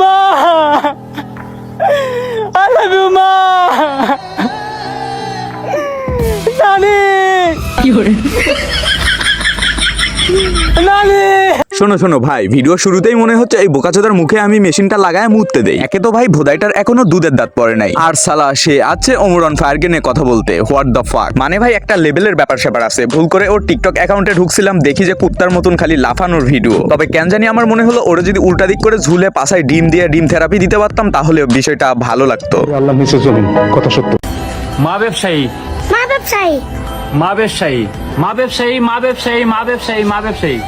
মা I love you মা নানি নানি। শোনো শোনো ভাই, ভিডিও শুরুতেই মনে হচ্ছে এই বোকাচোদার মুখে আমি মেশিনটা লাগায় মুততে দেই। একে তো ভাই ভোদাইটার এখনো দুধের দাঁত পড়ে নাই, আর সালা সে আছে ওমর অন ফায়ারকে নিয়ে কথা বলতে। হোয়াট দ্য ফাক, মানে ভাই একটা লেভেলের ব্যাপার স্যাপার আছে। ভুল করে ওর টিকটক অ্যাকাউন্টে ঢুকছিলাম, দেখি যে কুত্তার মতন খালি লাফানোর ভিডিও। তবে কেন জানি আমার মনে হলো ওরা যদি উল্টা দিক করে ঝুলে পাশায় ডিম দিয়ে ডিম থেরাপি দিতে পারতাম তাহলে বিষয়টা ভালো লাগতো। আল্লাহ নিচে জমিন, কথা সত্য। মা ব্যবসায়ী মা ব্যবসায়ী মা ব্যবসায়ী মা ব্যবসায়ী মা ব্যবসায়ী মা ব্যবসায়ী মা ব্যবসায়ী।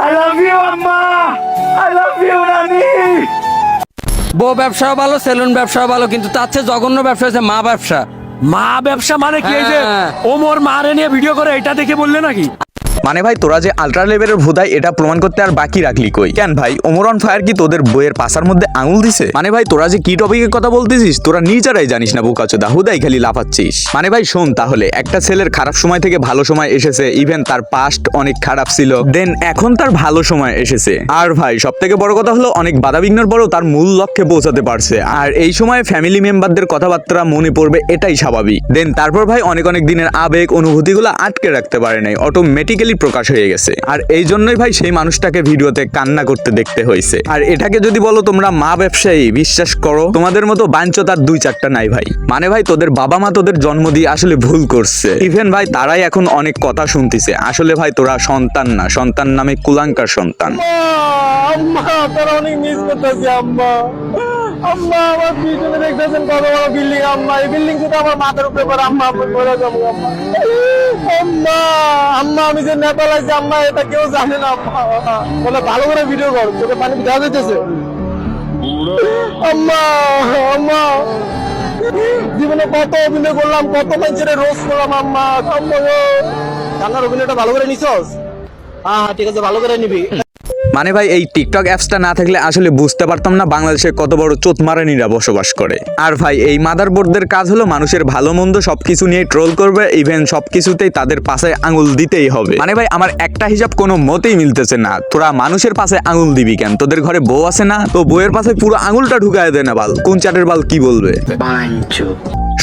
আই লাভ ইউ আম্মা আই লাভ ইউ নানি। বউ ব্যবসাও ভালো, সেলুন ব্যবসাও ভালো, কিন্তু তার চেয়ে জঘন্য ব্যবসা হচ্ছে মা ব্যবসা। মা ব্যবসা মানে কি? এই যে হ্যাঁ। ওমর মারে নিয়ে ভিডিও করে এটা দেখে বললে নাকি? মানে ভাই তোরা যে আল্ট্রা লেভেলের ভোদাই এটা প্রমাণ করতে আর বাকি রাখলি কই? কেন ভাই ওমর অন ফায়ার কি তোদের বইয়ের পাশার মধ্যে আঙুল দিছে? মানে ভাই তোরা যে কি টপিকের কথা বলতেছিস তোরা নিজেরাই জানিস না বোকাচোদা, হুদাই খালি লাফাচ্ছিস। মানে ভাই শোন তাহলে, একটা ছেলের খারাপ সময় থেকে ভালো সময় এসেছে, ইভেন তার পাস্ট অনেক খারাপ ছিল, দেন এখন তার ভালো সময় এসেছে। আর ভাই সব থেকে বড় কথা হলো অনেক বাধাবিঘ্নের পরেও তার মূল লক্ষ্যে পৌঁছাতে পারছে। আর এই সময় ফ্যামিলি মেম্বারদের কথাবার্তা মনে পড়বে, এটাই স্বাভাবিক। দেন তারপর ভাই অনেক অনেক দিনের আবেগ অনুভূতিগুলো আটকে রাখতে পারে নাই, অটোমেটিক্যালি প্রকাশ হয়ে গেছে। আর এই জন্যই ভাই সেই মানুষটাকে ভিডিওতে কান্না করতে দেখতে হয়েছে। আর এটাকে যদি বলো তোমরা মা ব্যবসায়ী, বিশ্বাস করো তোমাদের মতো বাঞ্চত আর দুই চারটা নাই ভাই। মানে ভাই তোদের বাবা মা তোদের জন্ম দিয়ে আসলে ভুল করছে, ইভেন ভাই তারাই এখন অনেক কথা শুনতেছে। আসলে ভাই তোরা সন্তান না, সন্তান নামে কুলাঙ্কার সন্তান। আম্মা তোরা অনেক মিস করতেছি আম্মা। আম্মা আমার পিছনে দেখতেছেন কত বড় বিল্ডিং আম্মা, এই বিল্ডিং যদি আমার মাথার উপরে পড়ে আম্মা আমি পড়ে যাবো আম্মা। আম্মা আম্মা আমি যে নেপাল আছি আম্মা এটা কেউ জানে না আম্মা। বলে ভালো করে ভিডিও কর, তোকে পানি দেওয়া যাইতেছে আম্মা। আম্মা জীবনে কত অভিনয় করলাম, কত মানুষের রোজ করলাম আম্মা। আম্মা কান্নার অভিনয়টা ভালো করে নিছস? হ্যাঁ ঠিক আছে, ভালো করে নিবি। মানে ভাই এই টিকটক অ্যাপসটা না থাকলে আসলে বুঝতে পারতাম না বাংলাদেশে কত বড় চোতমারানিরা বসবাস করে। আর ভাই এই মাদারবোর্ডদের কাজ হলো মানুষের ভালো মন্দ সবকিছু নিয়ে ট্রোল করবে, ইভেন সবকিছুতেই তাদের পাশে আঙুল দিতেই হবে। মানে ভাই আমার একটা হিসাব কোনো মতেই মিলতেছে না, তোরা মানুষের পাশে আঙুল দিবি কেন? তোদের ঘরে বউ আছে না? তো বউয়ের পাশে পুরো আঙুলটা ঢুকায় দেয় না বাল, কোন চাটের বাল কি বলবে?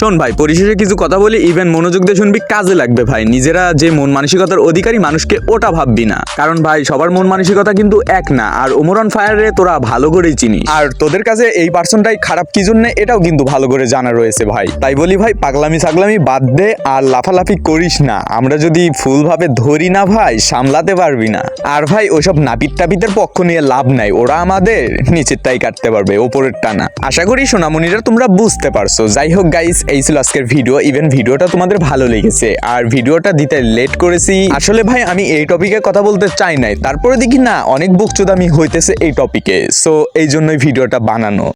শোন ভাই পরিশেষে কিছু কথা বলি, ইভেন মনোযোগ দিয়ে শুনবি, কাজে লাগবে ভাই। নিজেরা যে মন মানসিকতার অধিকারী মানুষকে ওটা ভাববি না, কারণ ভাই সবার মন মানসিকতা কিন্তু এক না। আর ওমর অন ফায়ারে তোরা ভালো করেই চিনিস, আর তোদের কাছে এই পার্সনটাই খারাপ কি জন্য এটাও কিন্তু ভালো করে জানা রয়েছে ভাই। তাই বলি ভাই পাগলামি ছাগলামি বাদ দে আর লাফালাফি করিস না। আমরা যদি ফুল ভাবে ধরি না ভাই সামলাতে পারবি না। আর ভাই ওইসব নাপিত টাপিতের পক্ষ নিয়ে লাভ নাই, ওরা আমাদের নিচেরটাই কাটতে পারবে, ওপরেরটা না। আশা করি সোনামণিরা তোমরা বুঝতে পারছো। যাই হোক গাইস, এই ছিল আজকের ভিডিও। ইভেন ভিডিওটা তোমাদের ভালো লেগেছে, আর ভিডিওটা দিতে লেট করেছি আসলে ভাই আমি এই টপিকে কথা বলতে চাই নাই, তারপরে দেখি না অনেক বকচোদামি হইতেছে এই টপিকে, সো এই জন্যই ভিডিওটা বানানো।